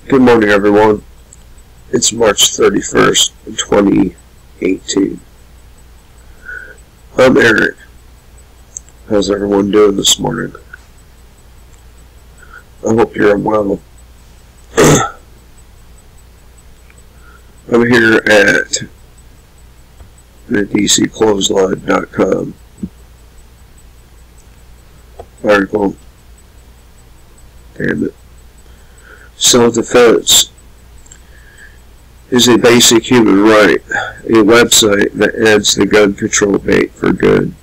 Good morning, everyone. It's March 31st, 2018. I'm Eric. How's everyone doing this morning? I hope you're well. I'm here at the DCClothesline.com article. Damn it. Self-defense is a basic human right, a website that adds the gun control debate for good.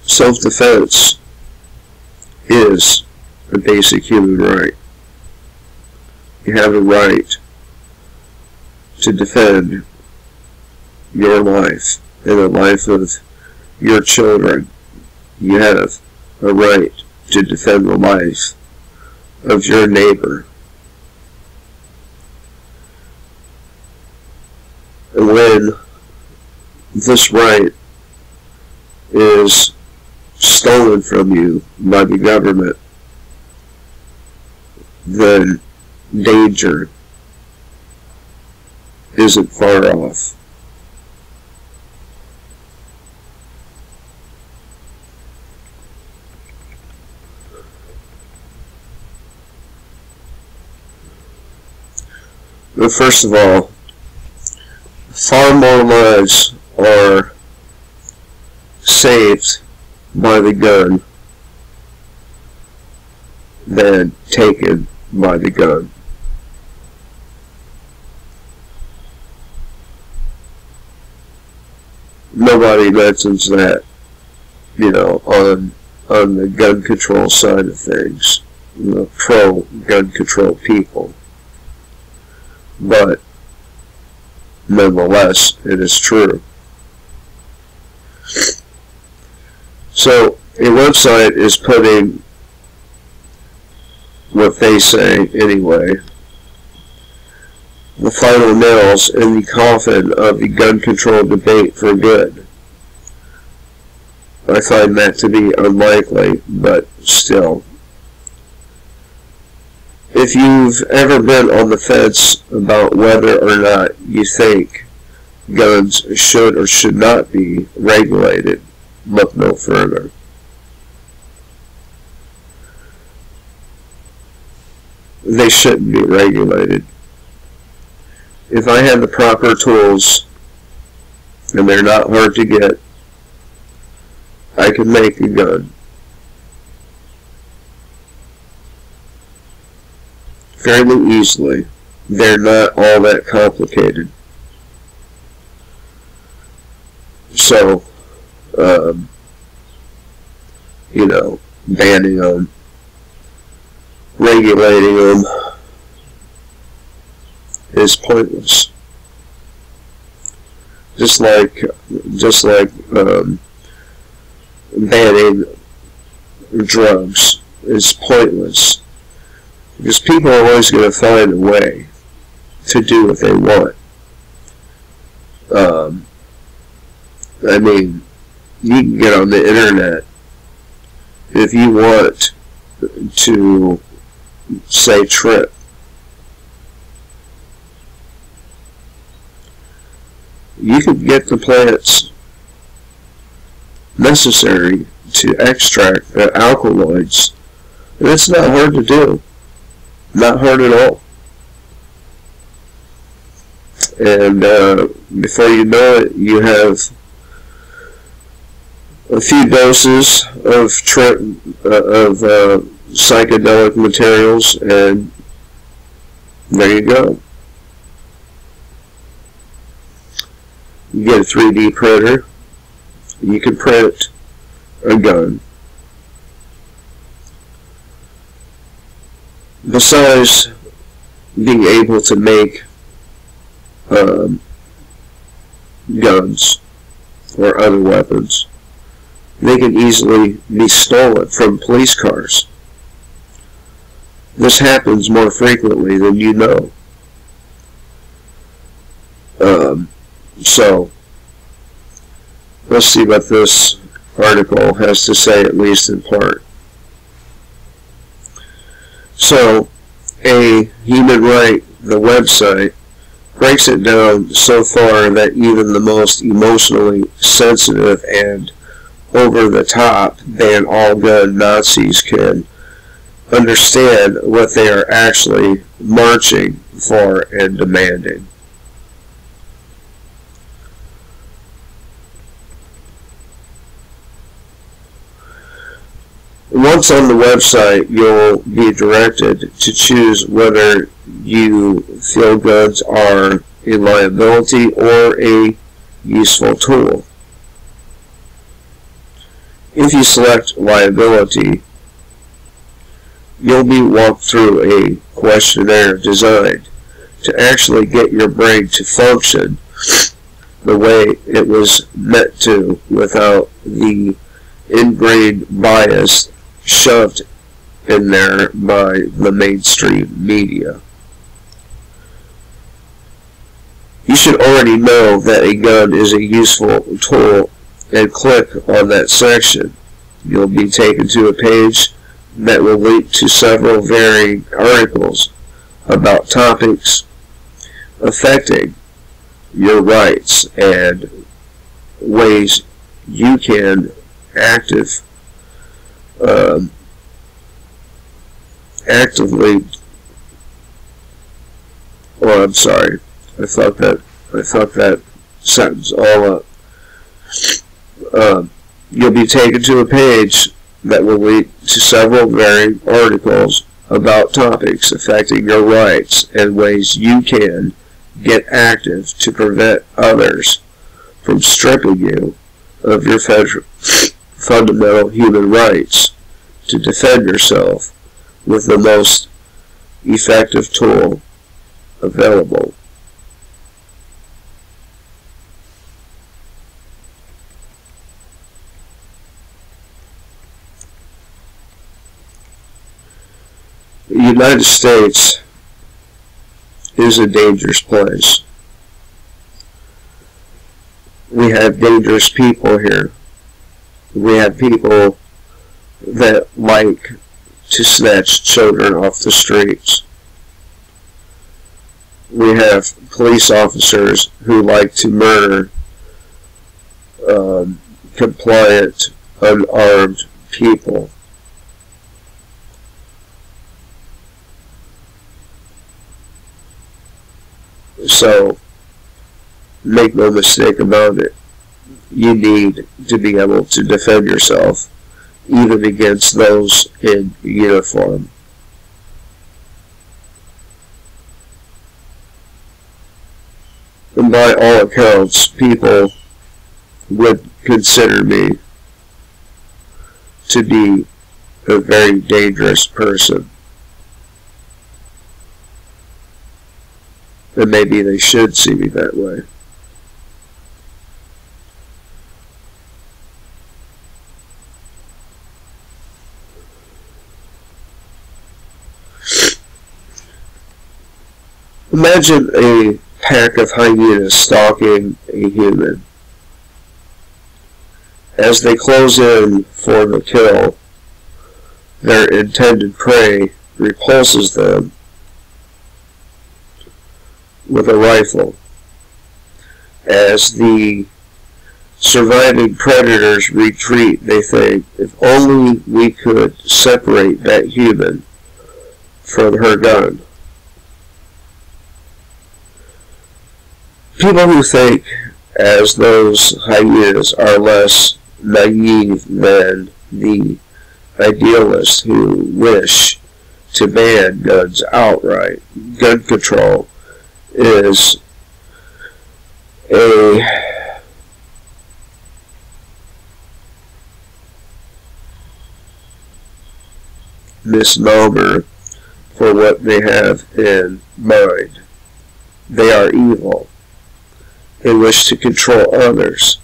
Self-defense is a basic human right. You have a right to defend your life and the life of your children. You have a right to defend the life of your neighbor. And when this right is stolen from you by the government, then danger isn't far off. But first of all, far more lives are saved by the gun than taken by the gun. Nobody mentions that, on the gun control side of things, the pro-gun control people. But nonetheless, it is true. So, a website is putting what they say, anyway, the final nails in the coffin of the gun control debate for good. I find that to be unlikely, but still. If you've ever been on the fence about whether or not you think guns should or should not be regulated, look no further. They shouldn't be regulated. If I had the proper tools, and they're not hard to get, I could make a gun. Fairly easily. They're not all that complicated. So, banning them, regulating them is pointless. Just like banning drugs is pointless. Because people are always going to find a way to do what they want. You can get on the internet if you want to, say, trip. You can get the plants necessary to extract the alkaloids, and it's not hard to do. Not hard at all. And before you know it, you have a few doses of psychedelic materials, and there you go. You get a 3D printer, you can print a gun. Besides being able to make guns or other weapons, they can easily be stolen from police cars. This happens more frequently than you know. So, let's see what this article has to say, at least in part. So, a human right, the website, breaks it down so far that even the most emotionally sensitive and over-the-top ban all gun Nazis can understand what they are actually marching for and demanding. Once on the website, you'll be directed to choose whether you feel guns are a liability or a useful tool. If you select liability, you'll be walked through a questionnaire designed to actually get your brain to function the way it was meant to without the ingrained bias shoved in there by the mainstream media. You should already know that a gun is a useful tool and click on that section. You'll be taken to a page that will link to several varying articles about topics affecting your rights and ways you can actively, oh, I'm sorry, I fucked that sentence all up. You'll be taken to a page that will lead to several varying articles about topics affecting your rights and ways you can get active to prevent others from stripping you of your fundamental human rights to defend yourself with the most effective tool available. The United States is a dangerous place. We have dangerous people here. We have people that like to snatch children off the streets. We have police officers who like to murder compliant, unarmed people. So, make no mistake about it, you need to be able to defend yourself, even against those in uniform. And by all accounts, people would consider me to be a very dangerous person. And maybe they should see me that way. Imagine a pack of hyenas stalking a human. As they close in for the kill, their intended prey repulses them with a rifle. As the surviving predators retreat, they think, if only we could separate that human from her gun. People who think as those hyenas are less naive than the idealists who wish to ban guns outright. Gun control is a misnomer for what they have in mind. They are evil. They wish to control others.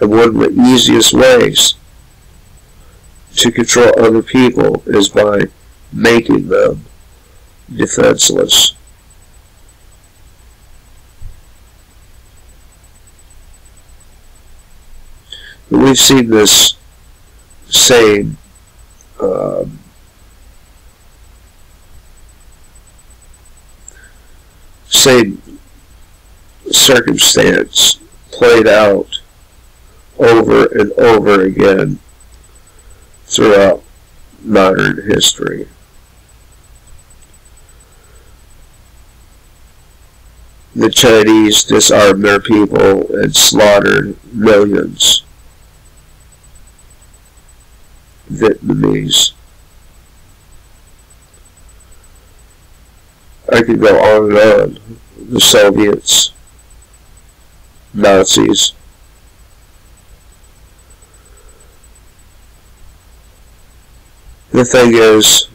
And one of the easiest ways to control other people is by making them defenseless. We've seen this same same circumstance played out over and over again throughout modern history. The Chinese disarmed their people and slaughtered millions. Vietnamese. I could go on and on. The Soviets, Nazis. The thing is,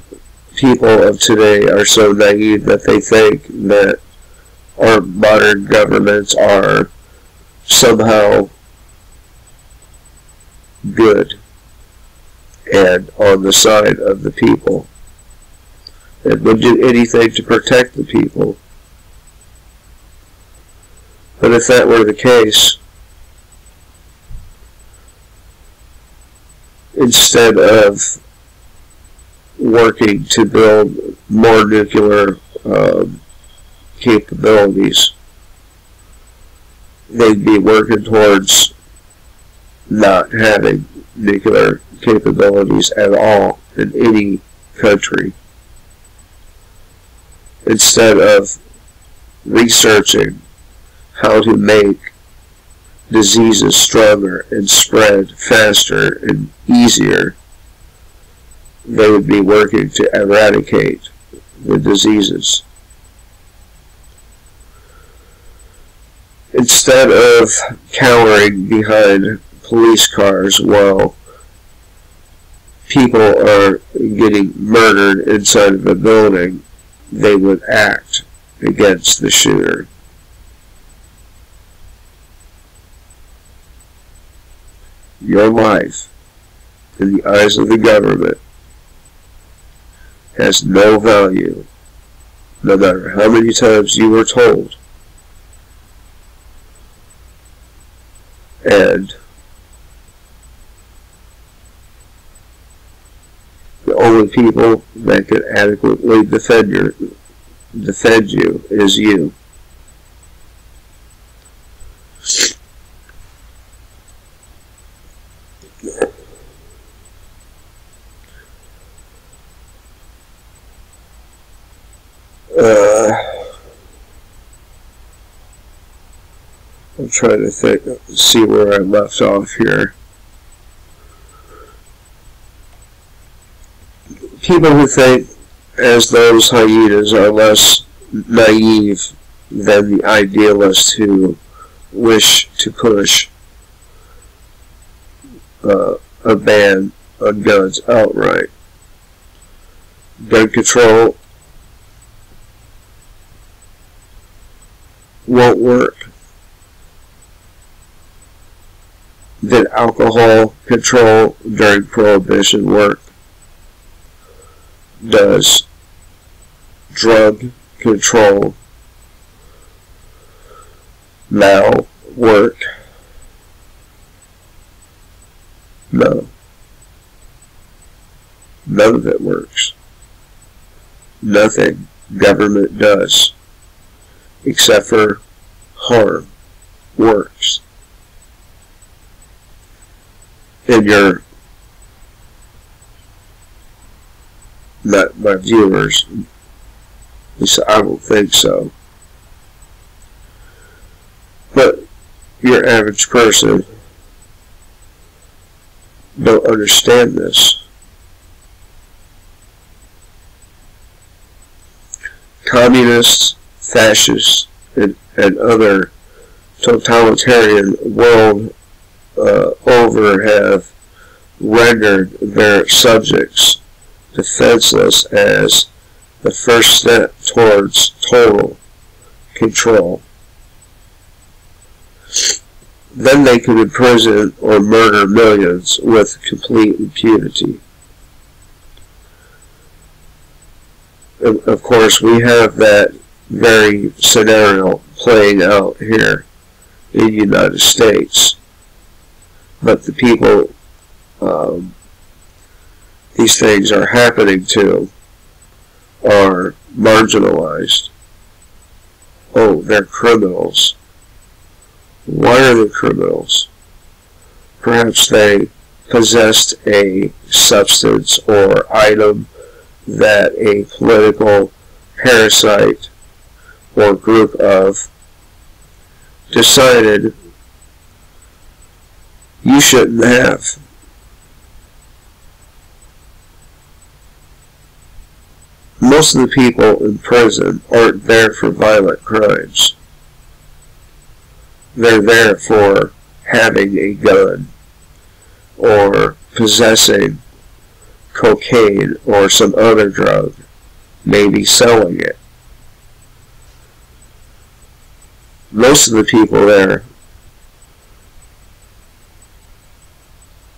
people of today are so naive that they think that our modern governments are somehow good and on the side of the people and would do anything to protect the people. But if that were the case, instead of working to build more nuclear capabilities, they'd be working towards not having nuclear capabilities at all in any country. Instead of researching how to make diseases stronger and spread faster and easier, they would be working to eradicate the diseases. Instead of cowering behind police cars while people are getting murdered inside of a building, they would act against the shooter. Your life, in the eyes of the government, has no value, no matter how many times you were told. And the only people that can adequately defend you is you. I'm trying to see where I left off here. People who think as those hyenas are less naive than the idealists who wish to push a ban on guns outright. Gun control won't work. Did alcohol control during Prohibition work? Does drug control now work? No. None of it works. Nothing government does, except for harm, works. And your, not my viewers, at least I don't think so, but your average person don't understand this. Communists, fascists, and other totalitarian world over have rendered their subjects defenseless as the first step towards total control. Then they could imprison or murder millions with complete impunity. And of course, we have that very scenario playing out here in the United States. But the people these things are happening to are marginalized. oh, they're criminals. Why are they criminals? Perhaps they possessed a substance or item that a political parasite or group of decided you shouldn't have. Most of the people in prison aren't there for violent crimes. They're there for having a gun or possessing cocaine or some other drug, maybe selling it. Most of the people there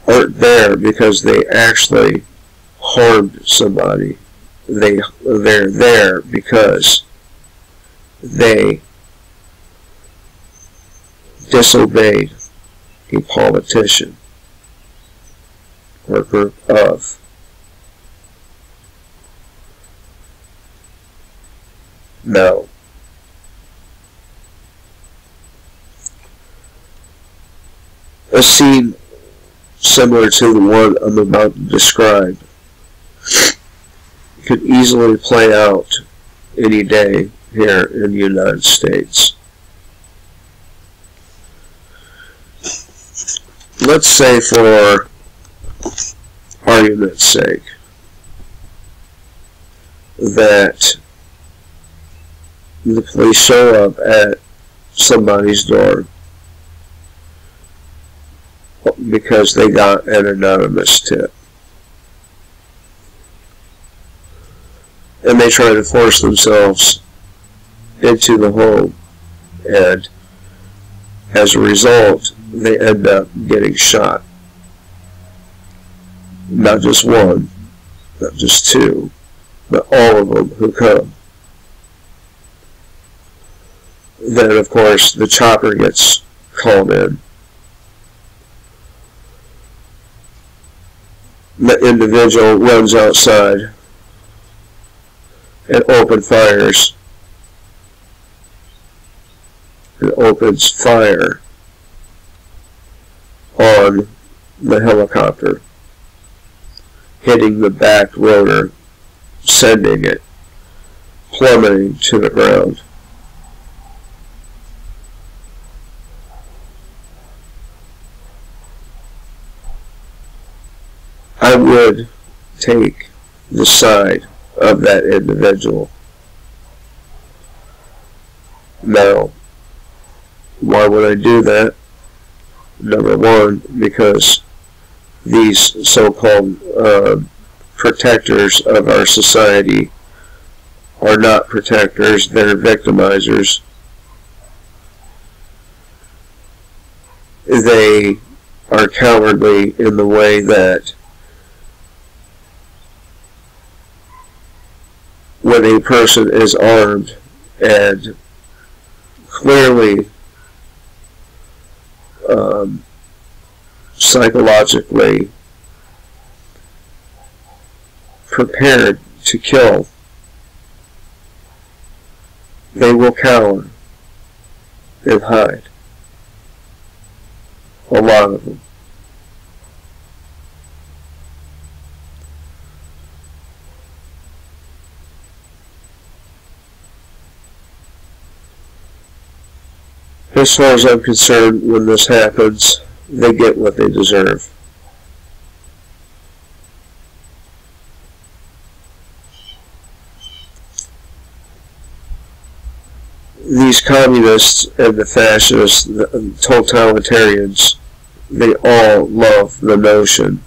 aren't there because they actually harmed somebody. They're there because they disobeyed a politician or group of. No. A scene similar to the one I'm about to describe could easily play out any day here in the United States. Let's say, for argument's sake, that the police show up at somebody's door because they got an anonymous tip. And they try to force themselves into the home, and as a result, they end up getting shot. Not just one, not just two, but all of them who come. Then, of course, the chopper gets called in. The individual runs outside and opens fire on the helicopter, hitting the back rotor, sending it plummeting to the ground. I would take the side of that individual. Now, why would I do that? Number one, because these so-called protectors of our society are not protectors, they're victimizers. They are cowardly in the way that when a person is armed and clearly psychologically prepared to kill, they will cower and hide. A lot of them. As far as I'm concerned, when this happens, they get what they deserve. These communists and the fascists, the totalitarians, they all love the notion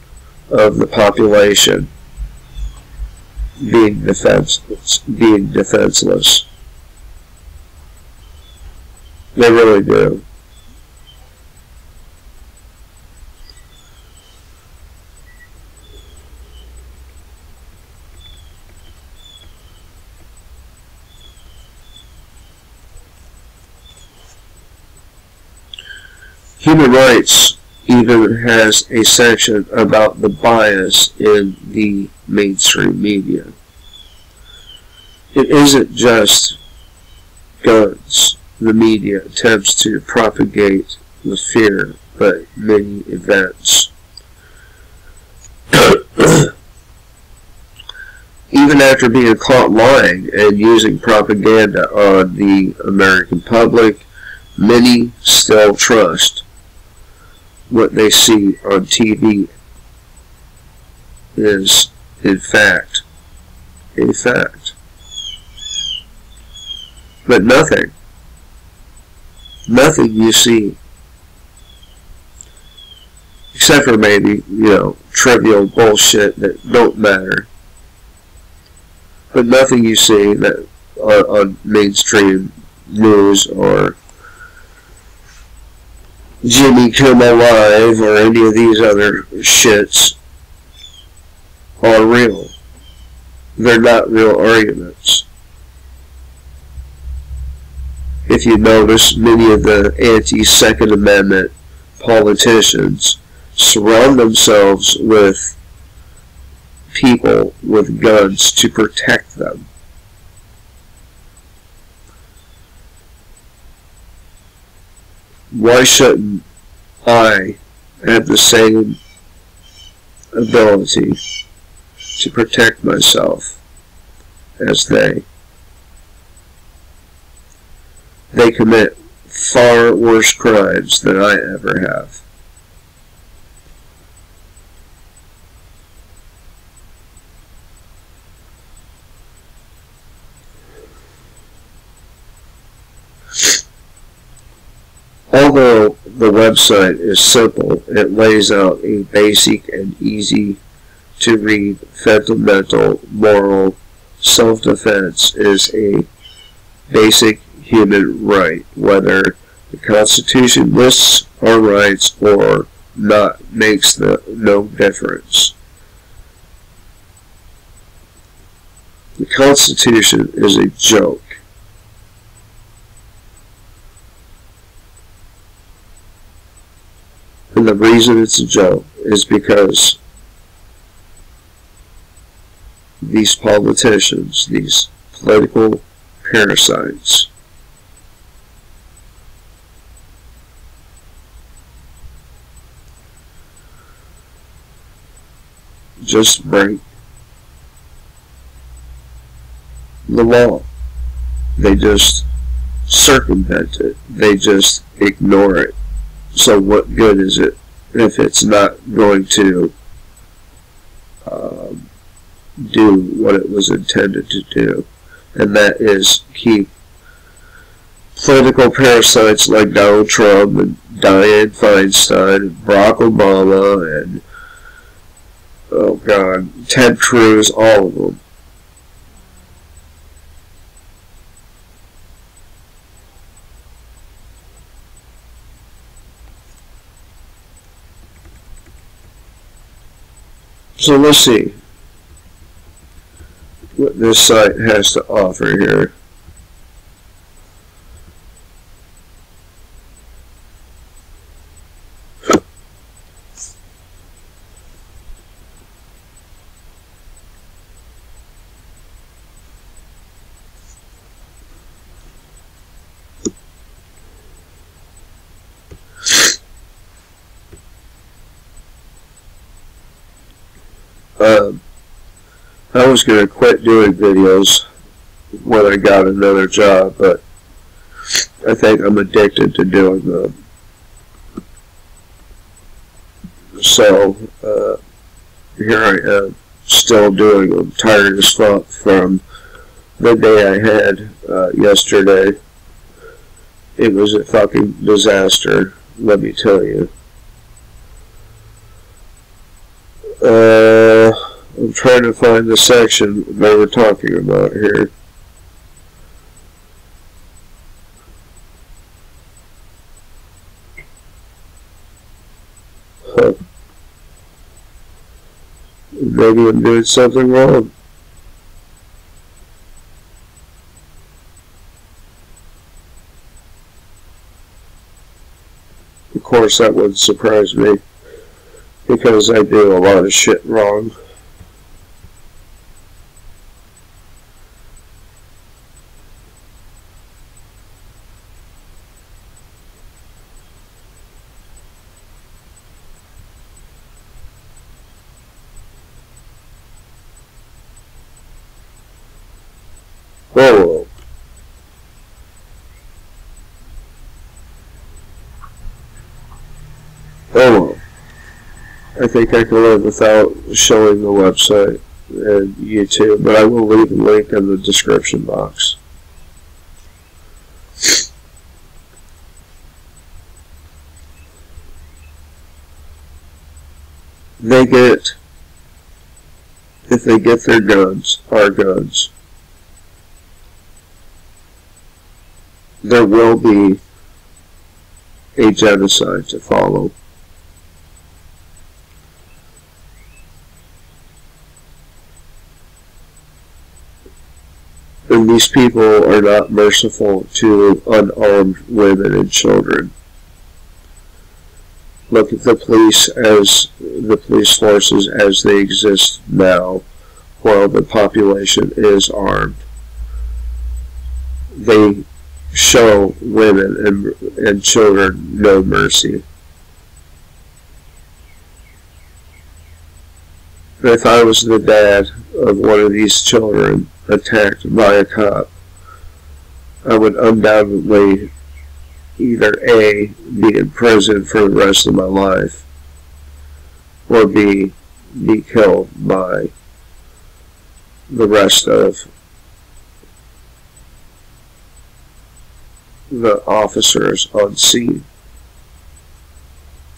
of the population being defenseless. They really do. Human Rights even has a section about the bias in the mainstream media. It isn't just guns. The media attempts to propagate the fear, but many events. Even after being caught lying and using propaganda on the American public, many still trust what they see on TV is, in fact, a fact. But nothing you see, except for maybe, trivial bullshit that don't matter. But nothing you see that on mainstream news or Jimmy Kimmel Live or any of these other shits are real. They're not real arguments. If you notice, many of the anti-Second Amendment politicians surround themselves with people with guns to protect them. Why shouldn't I have the same ability to protect myself as they? They commit far worse crimes than I ever have. Although the website is simple, it lays out a basic and easy to read fundamental moral self-defense is a basic human right. Whether the Constitution lists our rights or not makes no difference. The Constitution is a joke. And the reason it's a joke is because these politicians, these political parasites, just break the law. They just circumvent it. They just ignore it. So what good is it if it's not going to do what it was intended to do? And that is keep political parasites like Donald Trump and Dianne Feinstein and Barack Obama and, oh God, Ted Cruz, all of them. So let's see what this site has to offer here. I was going to quit doing videos when I got another job, but I think I'm addicted to doing them. So, here I am, still doing them, tired as fuck from the day I had yesterday. It was a fucking disaster, let me tell you. I'm trying to find the section they were talking about here. Huh. Maybe I'm doing something wrong. Of course, that wouldn't surprise me, because I do a lot of shit wrong. Whoa. Oh, I think I can live without showing the website and YouTube, but I will leave a link in the description box. If they get their guns, our guns, there will be a genocide to follow. And these people are not merciful to unarmed women and children. Look at the police forces as they exist now, while the population is armed. They show women and children no mercy. If I was the dad of one of these children attacked by a cop, I would undoubtedly either A, be in prison for the rest of my life, or B, be killed by the rest of the officers on scene.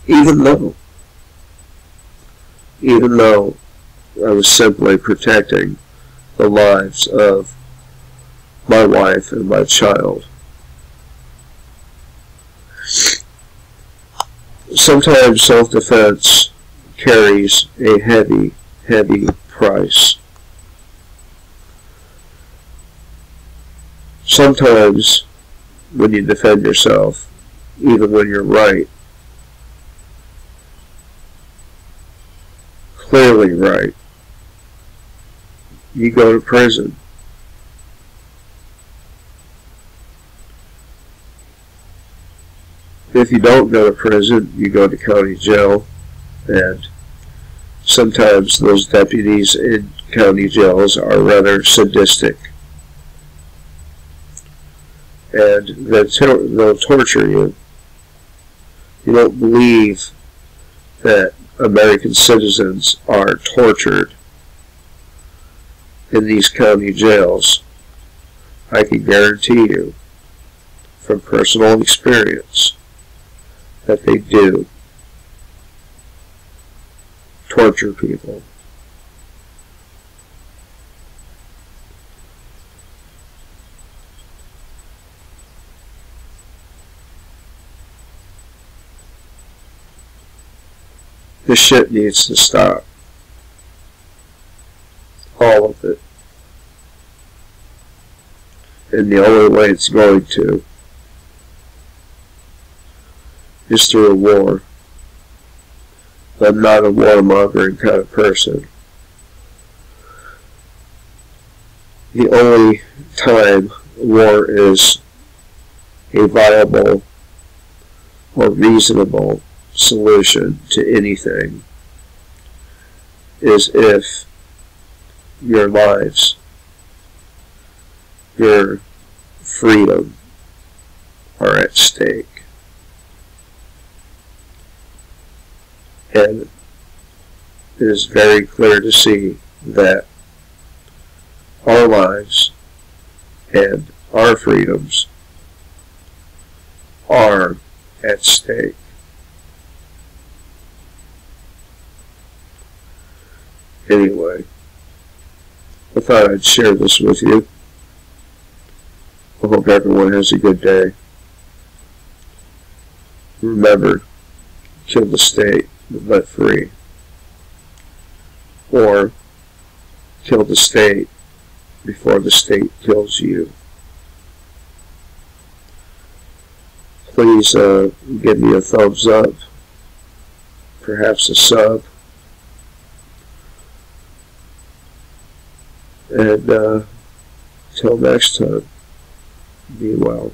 Even though I was simply protecting the lives of my wife and my child. Sometimes self-defense carries a heavy, heavy price. Sometimes when you defend yourself, even when you're right, clearly right, you go to prison. If you don't go to prison, you go to county jail, and sometimes those deputies in county jails are rather sadistic, and they'll torture you. You don't believe that American citizens are tortured in these county jails. I can guarantee you, from personal experience, that they do torture people. This shit needs to stop. All of it. And the only way it's going to is through a war. I'm not a warmongering kind of person. The only time war is a viable or reasonable solution to anything is if your lives, your freedom are at stake. And it is very clear to see that our lives and our freedoms are at stake. Anyway, I thought I'd share this with you. I hope everyone has a good day. Remember, kill the state, but let free. Or kill the state before the state kills you. Please give me a thumbs up, perhaps a sub, and till next time, be well.